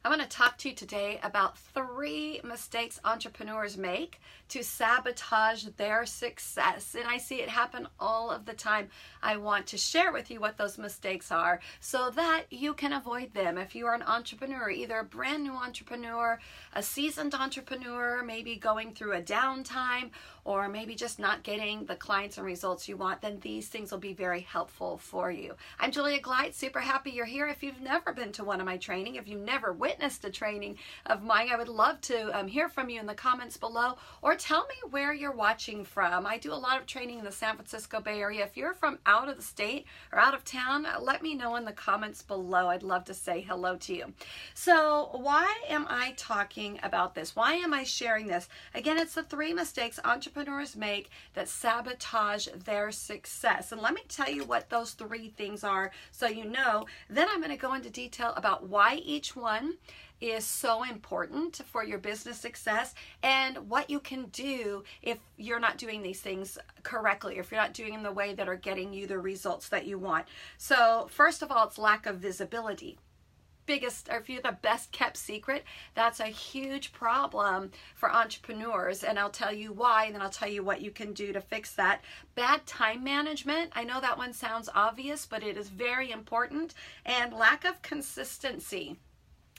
I want to talk to you today about 3 mistakes entrepreneurs make to sabotage their success. And I see it happen all of the time. I want to share with you what those mistakes are so that you can avoid them. If you are an entrepreneur, either a brand new entrepreneur, a seasoned entrepreneur, maybe going through a downtime, or maybe just not getting the clients and results you want, then these things will be very helpful for you. I'm Julia Glide, super happy you're here. If you've never been to one of my training, if you've never witnessed a training of mine, I would love to hear from you in the comments below, or tell me where you're watching from. I do a lot of training in the San Francisco Bay Area. If you're from out of the state or out of town, let me know in the comments below. I'd love to say hello to you. So why am I talking about this? Why am I sharing this? Again, it's the 3 mistakes entrepreneurs make that sabotage their success. And let me tell you what those 3 things are so you know. Then I'm going to go into detail about why each one is so important for your business success and what you can do if you're not doing these things correctly, if you're not doing them the way that are getting you the results that you want. So first of all, it's lack of visibility. Biggest, or if you're the best kept secret, that's a huge problem for entrepreneurs, and I'll tell you why, and then I'll tell you what you can do to fix that. Bad time management. I know that one sounds obvious, but it is very important. And lack of consistency.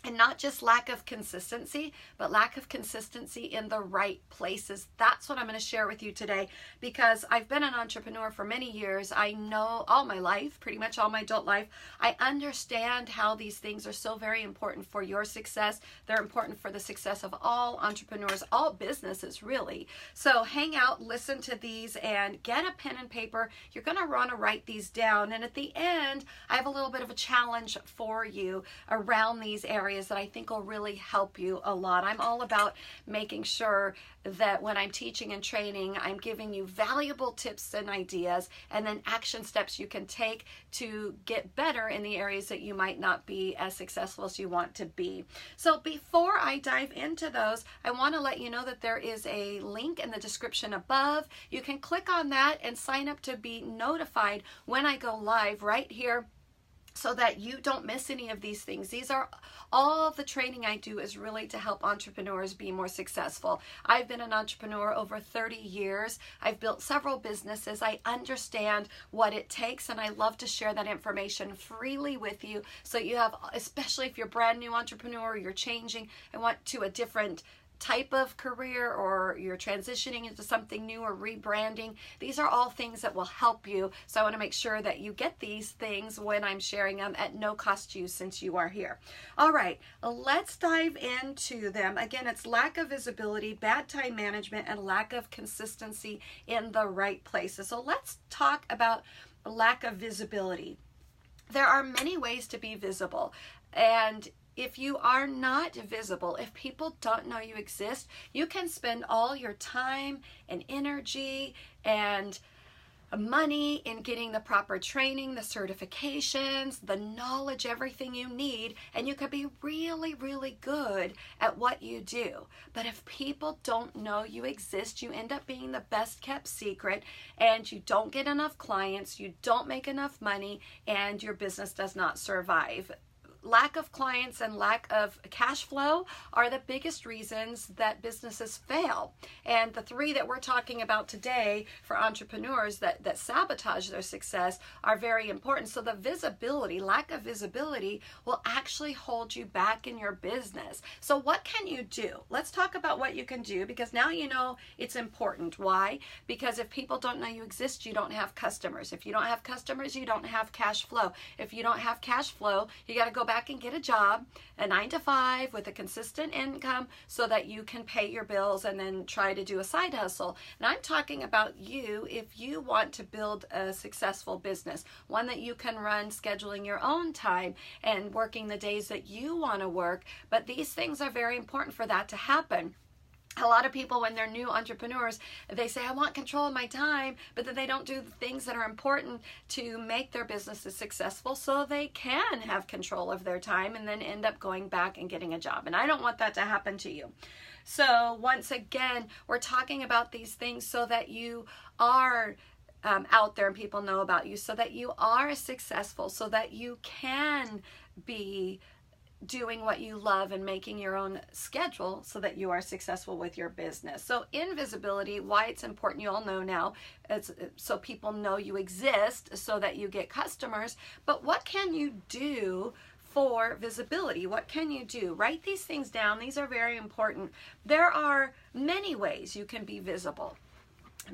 And not just lack of consistency, but lack of consistency in the right places. That's what I'm going to share with you today, because I've been an entrepreneur for many years. I know all my life, pretty much all my adult life. I understand how these things are so very important for your success. They're important for the success of all entrepreneurs, all businesses really. So hang out, listen to these, and get a pen and paper. You're going to want to write these down. And at the end, I have a little bit of a challenge for you around these areas that I think will really help you a lot. I'm all about making sure that when I'm teaching and training, I'm giving you valuable tips and ideas, and then action steps you can take to get better in the areas that you might not be as successful as you want to be. So before I dive into those, I want to let you know that there is a link in the description above. You can click on that and sign up to be notified when I go live right here, so that you don't miss any of these things. These are all the training I do is really to help entrepreneurs be more successful. I've been an entrepreneur over 30 years. I've built several businesses. I understand what it takes, and I love to share that information freely with you, so you have, especially if you're a brand new entrepreneur, you're changing and want to a different type of career, or you're transitioning into something new or rebranding. These are all things that will help you. So I want to make sure that you get these things when I'm sharing them at no cost to you, since you are here. All right, let's dive into them. Again, it's lack of visibility, bad time management, and lack of consistency in the right places. So let's talk about lack of visibility. There are many ways to be visible, and if you are not visible, if people don't know you exist, you can spend all your time and energy and money in getting the proper training, the certifications, the knowledge, everything you need, and you could be really, really good at what you do. But if people don't know you exist, you end up being the best kept secret, and you don't get enough clients, you don't make enough money, and your business does not survive. Lack of clients and lack of cash flow are the biggest reasons that businesses fail. And the 3 that we're talking about today for entrepreneurs that sabotage their success are very important. So the visibility, lack of visibility, will actually hold you back in your business. So what can you do? Let's talk about what you can do, because now you know it's important. Why? Because if people don't know you exist, you don't have customers. If you don't have customers, you don't have cash flow. If you don't have cash flow, you got to go back and get a job, a 9-to-5 with a consistent income, so that you can pay your bills and then try to do a side hustle. And I'm talking about you if you want to build a successful business, one that you can run scheduling your own time and working the days that you want to work. But these things are very important for that to happen. A lot of people, when they're new entrepreneurs, they say, I want control of my time, but then they don't do the things that are important to make their businesses successful so they can have control of their time, and then end up going back and getting a job. And I don't want that to happen to you. So once again, we're talking about these things so that you are out there and people know about you, so that you are successful, so that you can be doing what you love and making your own schedule so that you are successful with your business. So invisibility, why it's important, you all know now, it's so people know you exist so that you get customers. But what can you do for visibility? What can you do? Write these things down. These are very important. There are many ways you can be visible.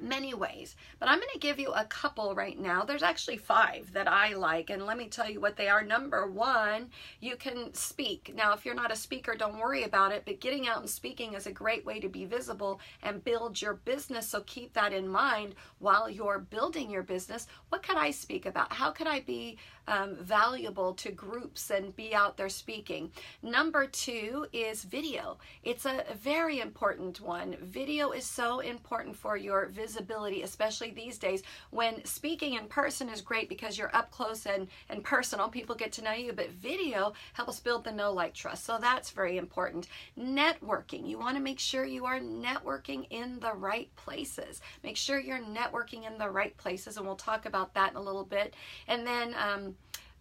Many ways, but I'm going to give you a couple right now. There's actually 5 that I like, and let me tell you what they are. Number 1, you can speak. Now, if you're not a speaker, don't worry about it, but getting out and speaking is a great way to be visible and build your business, so keep that in mind while you're building your business. What could I speak about? How could I be valuable to groups and be out there speaking? Number 2 is video. It's a very important one. Video is so important for your visibility, especially these days when speaking in person is great because you're up close and personal. People get to know you, but video helps build the know, like, trust. So that's very important. Networking. You want to make sure you are networking in the right places. Make sure you're networking in the right places, and we'll talk about that in a little bit. And then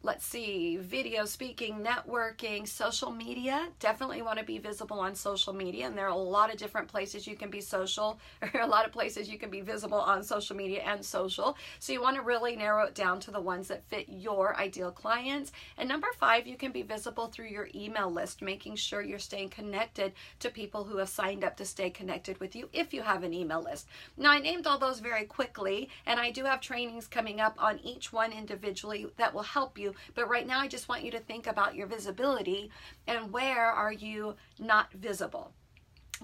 let's see, video, speaking, networking, social media. Definitely want to be visible on social media, and there are a lot of different places you can be social, or a lot of places you can be visible on social media and social. So you want to really narrow it down to the ones that fit your ideal clients. And number 5, you can be visible through your email list, making sure you're staying connected to people who have signed up to stay connected with you if you have an email list. Now, I named all those very quickly, and I do have trainings coming up on each one individually that will help you. But right now, I just want you to think about your visibility and where are you not visible?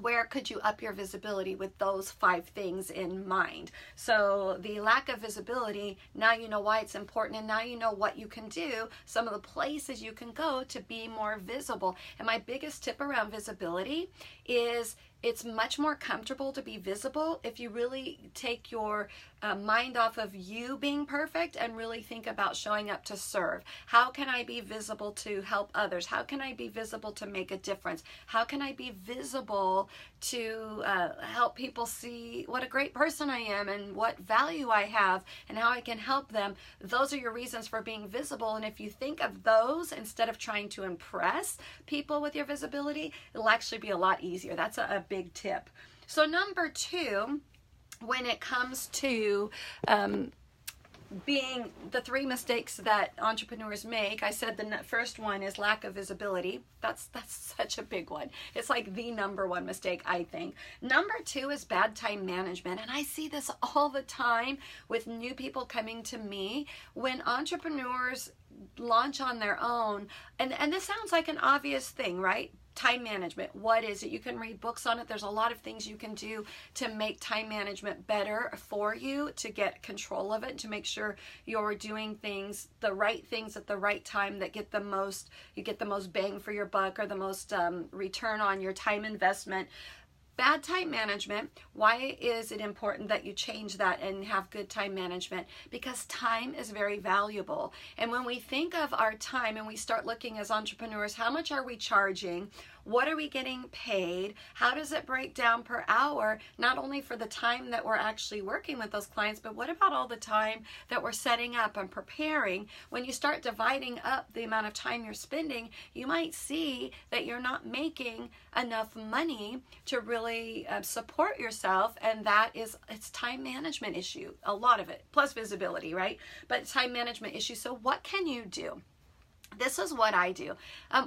Where could you up your visibility with those 5 things in mind? So the lack of visibility, now you know why it's important, and now you know what you can do, some of the places you can go to be more visible. And my biggest tip around visibility is it's much more comfortable to be visible if you really take your mind off of you being perfect and really think about showing up to serve. How can I be visible to help others? How can I be visible to make a difference? How can I be visible to help people see what a great person I am and what value I have and how I can help them? Those are your reasons for being visible. And if you think of those instead of trying to impress people with your visibility, it'll actually be a lot easier. That's a big tip. So number 2, when it comes to being the 3 mistakes that entrepreneurs make, I said the first one is lack of visibility. That's such a big one. It's like the number 1 mistake, I think. Number 2 is bad time management. And I see this all the time with new people coming to me when entrepreneurs launch on their own. And this sounds like an obvious thing, right? Time management. What is it? You can read books on it. There's a lot of things you can do to make time management better for you, to get control of it, to make sure you're doing things, the right things at the right time that get the most, you get the most bang for your buck, or the most return on your time investment. Bad time management. Why is it important that you change that and have good time management? Because time is very valuable. And when we think of our time and we start looking as entrepreneurs, how much are we charging? What are we getting paid? How does it break down per hour? Not only for the time that we're actually working with those clients, but what about all the time that we're setting up and preparing? When you start dividing up the amount of time you're spending, you might see that you're not making enough money to really support yourself, and it's time management issue, a lot of it, plus visibility, right? But time management issue. So what can you do? This is what I do.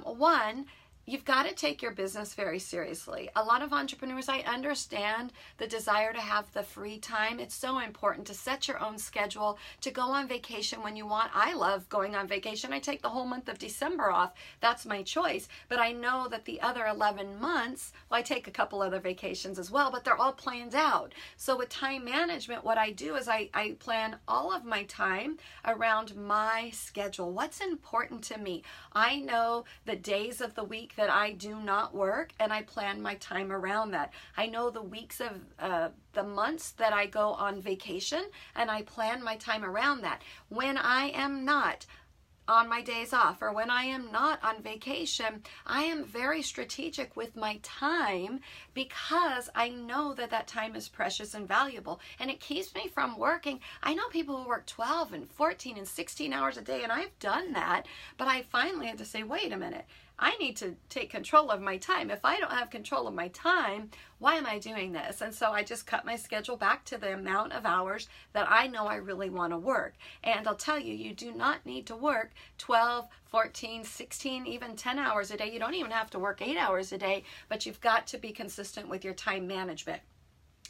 One, you've got to take your business very seriously. A lot of entrepreneurs, I understand the desire to have the free time. It's so important to set your own schedule, to go on vacation when you want. I love going on vacation. I take the whole month of December off. That's my choice. But I know that the other 11 months, well, I take a couple other vacations as well, but they're all planned out. So with time management, what I do is I plan all of my time around my schedule. What's important to me? I know the days of the week that I do not work, and I plan my time around that. I know the weeks of the months that I go on vacation, and I plan my time around that. When I am not on my days off, or when I am not on vacation, I am very strategic with my time, because I know that that time is precious and valuable, and it keeps me from working. I know people who work 12 and 14 and 16 hours a day, and I've done that, but I finally had to say, wait a minute, I need to take control of my time. If I don't have control of my time, why am I doing this? And so I just cut my schedule back to the amount of hours that I know I really want to work. And I'll tell you, you do not need to work 12, 14, 16, even 10 hours a day. You don't even have to work 8 hours a day, but you've got to be consistent with your time management.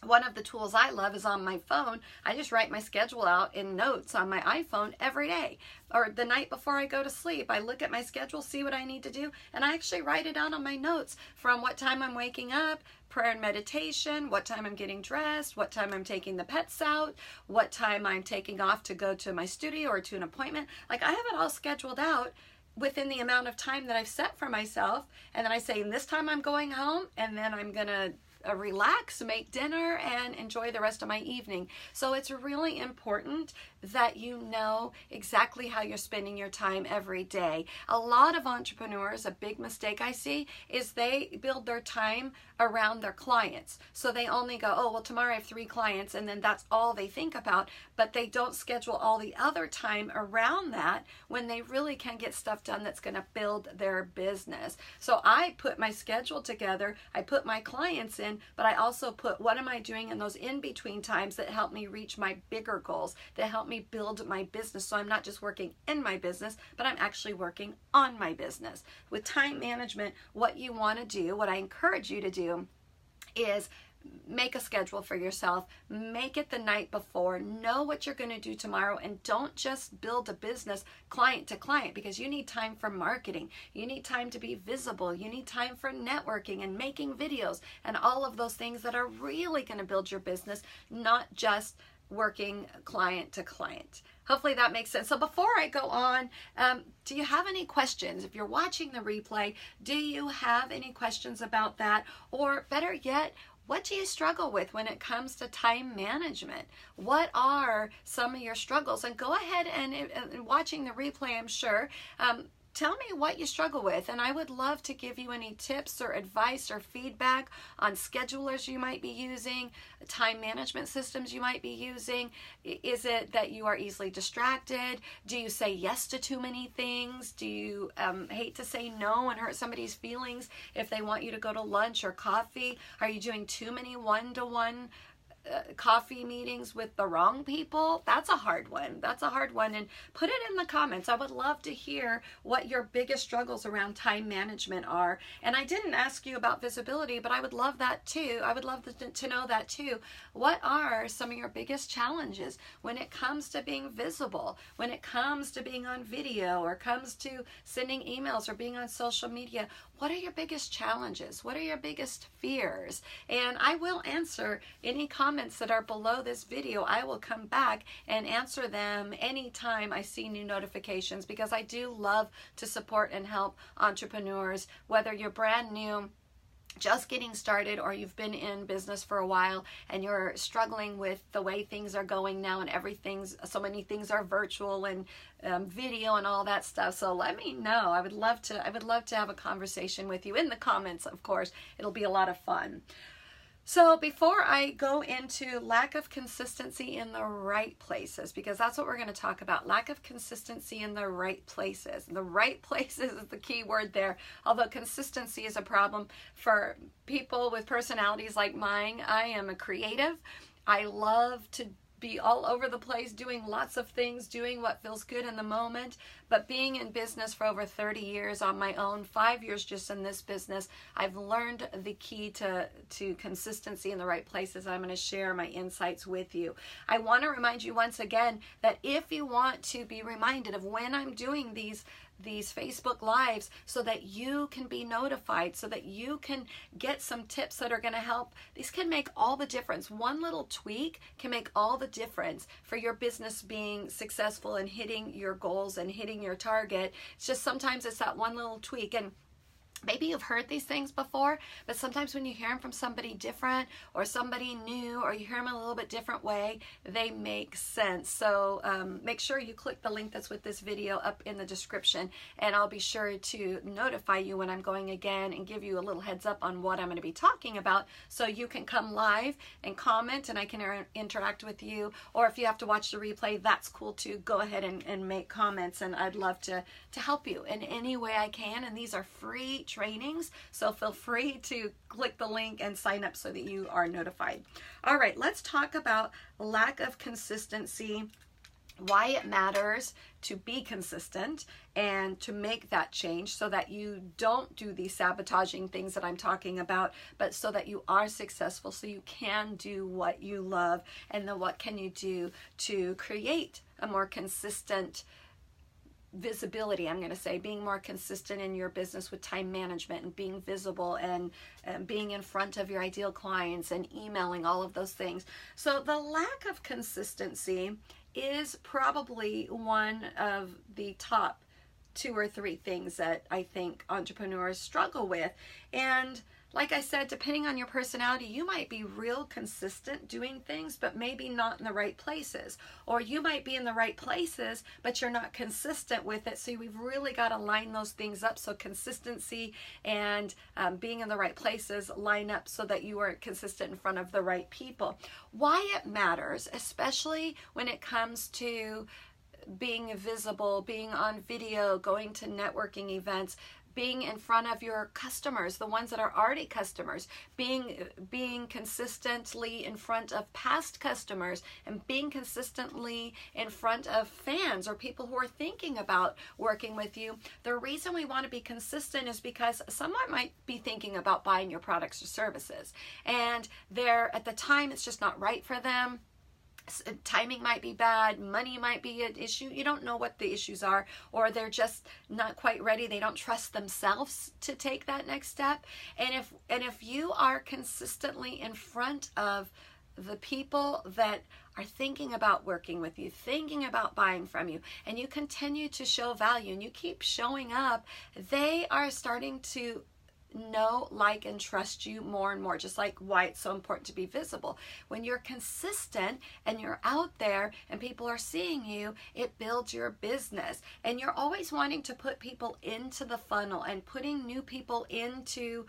One of the tools I love is on my phone. I just write my schedule out in notes on my iPhone every day. Or the night before I go to sleep, I look at my schedule, see what I need to do, and I actually write it out on my notes from what time I'm waking up, prayer and meditation, what time I'm getting dressed, what time I'm taking the pets out, what time I'm taking off to go to my studio or to an appointment. Like, I have it all scheduled out within the amount of time that I've set for myself. And then I say, this time I'm going home, and then I'm going to relax, make dinner, and enjoy the rest of my evening. So it's really important that you know exactly how you're spending your time every day. A lot of entrepreneurs, a big mistake I see is they build their time around their clients. So they only go, oh, well, tomorrow I have 3 clients, and then that's all they think about, but they don't schedule all the other time around that when they really can get stuff done that's going to build their business. So I put my schedule together, I put my clients in, but I also put what am I doing in those in-between times that help me reach my bigger goals, that help me build my business. So I'm not just working in my business, but I'm actually working on my business. With time management, what you want to do, what I encourage you to do is make a schedule for yourself. Make it the night before. Know what you're going to do tomorrow, and don't just build a business client to client, because you need time for marketing. You need time to be visible. You need time for networking and making videos and all of those things that are really going to build your business, not just working client to client. Hopefully that makes sense. So before I go on, do you have any questions? If you're watching the replay, do you have any questions about that? Or better yet, what do you struggle with when it comes to time management? What are some of your struggles? And go ahead and watching the replay, I'm sure, tell me what you struggle with, and I would love to give you any tips or advice or feedback on schedulers you might be using, time management systems you might be using. Is it that you are easily distracted? Do you say yes to too many things? Do you hate to say no and hurt somebody's feelings if they want you to go to lunch or coffee? Are you doing too many one-to-one coffee meetings with the wrong people? That's a hard one. That's a hard one. And put it in the comments. I would love to hear what your biggest struggles around time management are. And I didn't ask you about visibility, but I would love that too. I would love to know that too. What are some of your biggest challenges when it comes to being visible, when it comes to being on video, or comes to sending emails or being on social media? What are your biggest challenges? What are your biggest fears? And I will answer any comments that are below this video. I will come back and answer them anytime I see new notifications, because I do love to support and help entrepreneurs, whether you're brand new, just getting started, or you've been in business for a while and you're struggling with the way things are going now, and so many things are virtual and video and all that stuff. So let me know. I would love to have a conversation with you in the comments. Of course, it'll be a lot of fun. So before I go into lack of consistency in the right places, because that's what we're going to talk about, lack of consistency in the right places. The right places is the key word there, although consistency is a problem for people with personalities like mine. I am a creative. I love to be all over the place, doing lots of things, doing what feels good in the moment. But being in business for over 30 years on my own, 5 years just in this business, I've learned the key to consistency in the right places. I'm going to share my insights with you. I want to remind you once again that if you want to be reminded of when I'm doing these Facebook Lives, so that you can be notified, so that you can get some tips that are going to help. These can make all the difference. One little tweak can make all the difference for your business being successful and hitting your goals and hitting your target. It's just sometimes it's that one little tweak. And Maybe you've heard these things before, but sometimes when you hear them from somebody different or somebody new, or you hear them in a little bit different way, they make sense. So make sure you click the link that's with this video up in the description, and I'll be sure to notify you when I'm going again and give you a little heads up on what I'm going to be talking about, so you can come live and comment and I can interact with you. Or if you have to watch the replay, that's cool too. Go ahead and make comments, and I'd love to help you in any way I can. And these are free trainings, so feel free to click the link and sign up so that you are notified. All right, let's talk about lack of consistency, why it matters to be consistent and to make that change so that you don't do these sabotaging things that I'm talking about, but so that you are successful, so you can do what you love. And then what can you do to create a more consistent visibility, I'm going to say, being more consistent in your business with time management and being visible and being in front of your ideal clients and emailing, all of those things. So the lack of consistency is probably one of the top 2 or 3 things that I think entrepreneurs struggle with. And like I said, depending on your personality, you might be real consistent doing things, but maybe not in the right places. Or you might be in the right places, but you're not consistent with it. So we've really got to line those things up. So consistency and being in the right places line up so that you are consistent in front of the right people. Why it matters, especially when it comes to being visible, being on video, going to networking events, being in front of your customers, the ones that are already customers, being consistently in front of past customers, and being consistently in front of fans or people who are thinking about working with you. The reason we want to be consistent is because someone might be thinking about buying your products or services, and they're, at the time, it's just not right for them. Timing might be bad, money might be an issue, you don't know what the issues are, or they're just not quite ready, they don't trust themselves to take that next step. And if you are consistently in front of the people that are thinking about working with you, thinking about buying from you, and you continue to show value and you keep showing up, they are starting to know, like, and trust you more and more, just like why it's so important to be visible. When you're consistent and you're out there and people are seeing you, it builds your business. And you're always wanting to put people into the funnel and putting new people into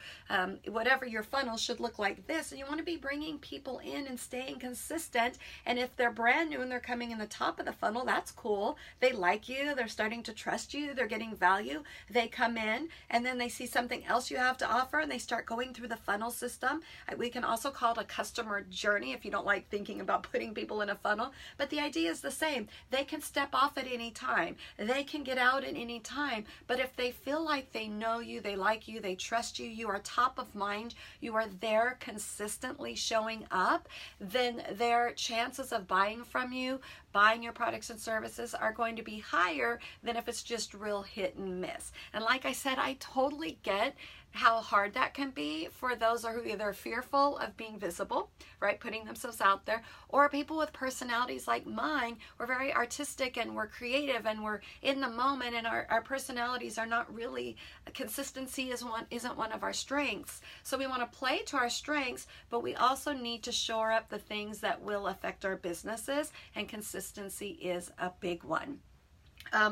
whatever your funnel should look like this. And you want to be bringing people in and staying consistent. And if they're brand new and they're coming in the top of the funnel, that's cool. They like you, they're starting to trust you, they're getting value. They come in and then they see something else you have to offer and they start going through the funnel system. We can also call it a customer journey if you don't like thinking about putting people in a funnel, but the idea is the same. They can step off at any time, they can get out at any time, but if they feel like they know you, they like you, they trust you, you are top of mind, you are there consistently showing up, then their chances of buying from you, buying your products and services, are going to be higher than if it's just real hit and miss. And like I said, I totally get how hard that can be for those who are either fearful of being visible, right, putting themselves out there, or people with personalities like mine. We're very artistic and we're creative and we're in the moment, and our personalities are not really, consistency isn't one of our strengths. So we want to play to our strengths, but we also need to shore up the things that will affect our businesses, and consistency is a big one.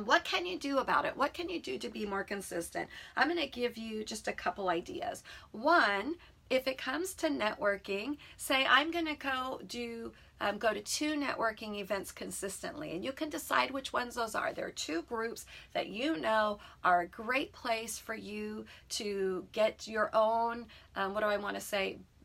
What can you do about it? What can you do to be more consistent? I'm going to give you just a couple ideas. One, if it comes to networking, say I'm going to go to 2 networking events consistently, and you can decide which ones those are. There are 2 groups that you know are a great place for you to get your own,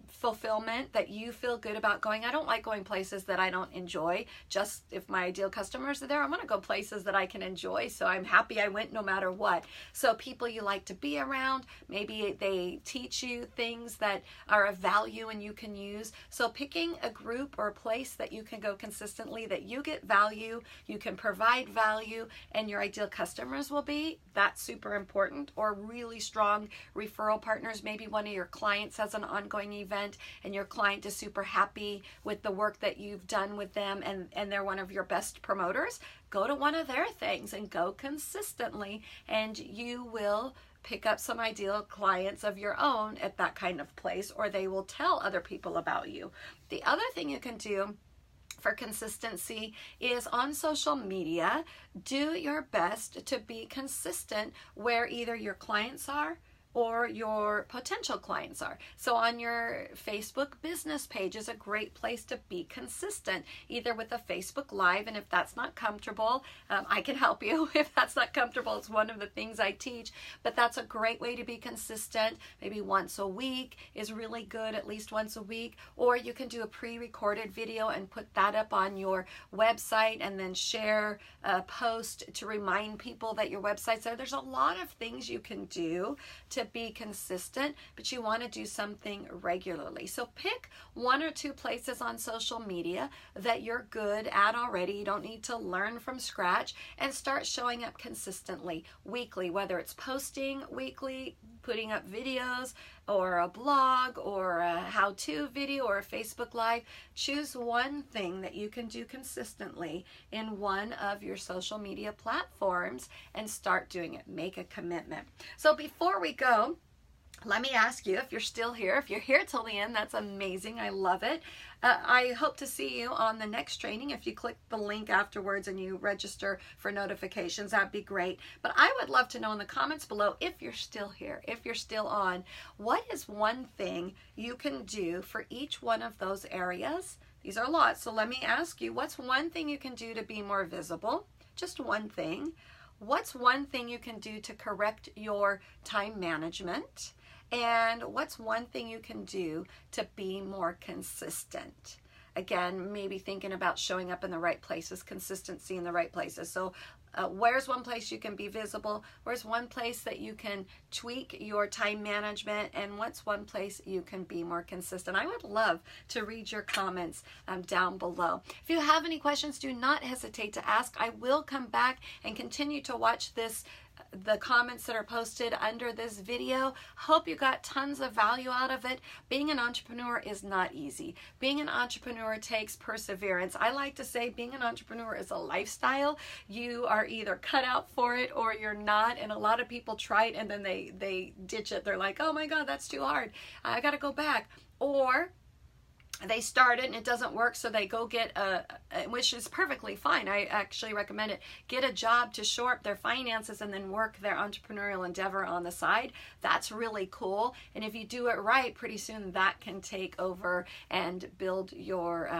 fulfillment, that you feel good about going. I don't like going places that I don't enjoy. Just if my ideal customers are there, I'm going to go places that I can enjoy, so I'm happy I went no matter what. So people you like to be around, maybe they teach you things that are of value and you can use. So picking a group or a place that you can go consistently, that you get value, you can provide value, and your ideal customers will be, that's super important. Or really strong referral partners. Maybe one of your clients has an ongoing event and your client is super happy with the work that you've done with them, and they're one of your best promoters. Go to one of their things and go consistently, and you will pick up some ideal clients of your own at that kind of place, or they will tell other people about you. The other thing you can do for consistency is on social media, do your best to be consistent where either your clients are or your potential clients are. So on your Facebook business page is a great place to be consistent, either with a Facebook Live, and if that's not comfortable, I can help you. If that's not comfortable, it's one of the things I teach, but that's a great way to be consistent. Maybe once a week is really good, at least once a week, or you can do a pre-recorded video and put that up on your website and then share a post to remind people that your website's there. There's a lot of things you can do to be consistent, but you want to do something regularly. So pick one or two places on social media that you're good at already. You don't need to learn from scratch, and start showing up consistently, weekly, whether it's posting weekly, putting up videos, or a blog, or a how-to video, or a Facebook Live. Choose one thing that you can do consistently in one of your social media platforms and start doing it. Make a commitment. So before we go, let me ask you, if you're still here, if you're here till the end, that's amazing. I love it. I hope to see you on the next training. If you click the link afterwards and you register for notifications, that'd be great. But I would love to know in the comments below, if you're still here, if you're still on, what is one thing you can do for each one of those areas? These are lots. So let me ask you, what's one thing you can do to be more visible? Just one thing. What's one thing you can do to correct your time management? And what's one thing you can do to be more consistent? Again, maybe thinking about showing up in the right places, consistency in the right places. So where's one place you can be visible? Where's one place that you can tweak your time management? And what's one place you can be more consistent? I would love to read your comments down below. If you have any questions, do not hesitate to ask. I will come back and continue to watch the comments that are posted under this video. Hope you got tons of value out of it. Being an entrepreneur is not easy. Being an entrepreneur takes perseverance. I like to say being an entrepreneur is a lifestyle. You are either cut out for it or you're not, and a lot of people try it and then they ditch it. They're like, oh my God, that's too hard. I gotta go back. Or they start it and it doesn't work, so they go get which is perfectly fine. I actually recommend it. Get a job to shore up their finances and then work their entrepreneurial endeavor on the side. That's really cool. And if you do it right, pretty soon that can take over and build your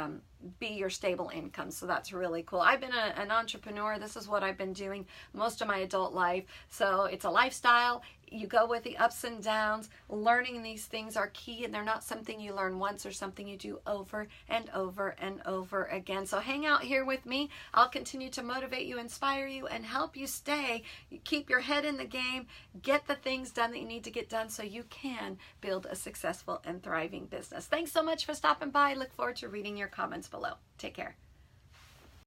be your stable income. So that's really cool. I've been an entrepreneur. This is what I've been doing most of my adult life. So it's a lifestyle. You go with the ups and downs. Learning these things are key, and they're not something you learn once or something you do over and over and over again. So hang out here with me. I'll continue to motivate you, inspire you, and help you stay. Keep your head in the game. Get the things done that you need to get done so you can build a successful and thriving business. Thanks so much for stopping by. I look forward to reading your comments below. Take care.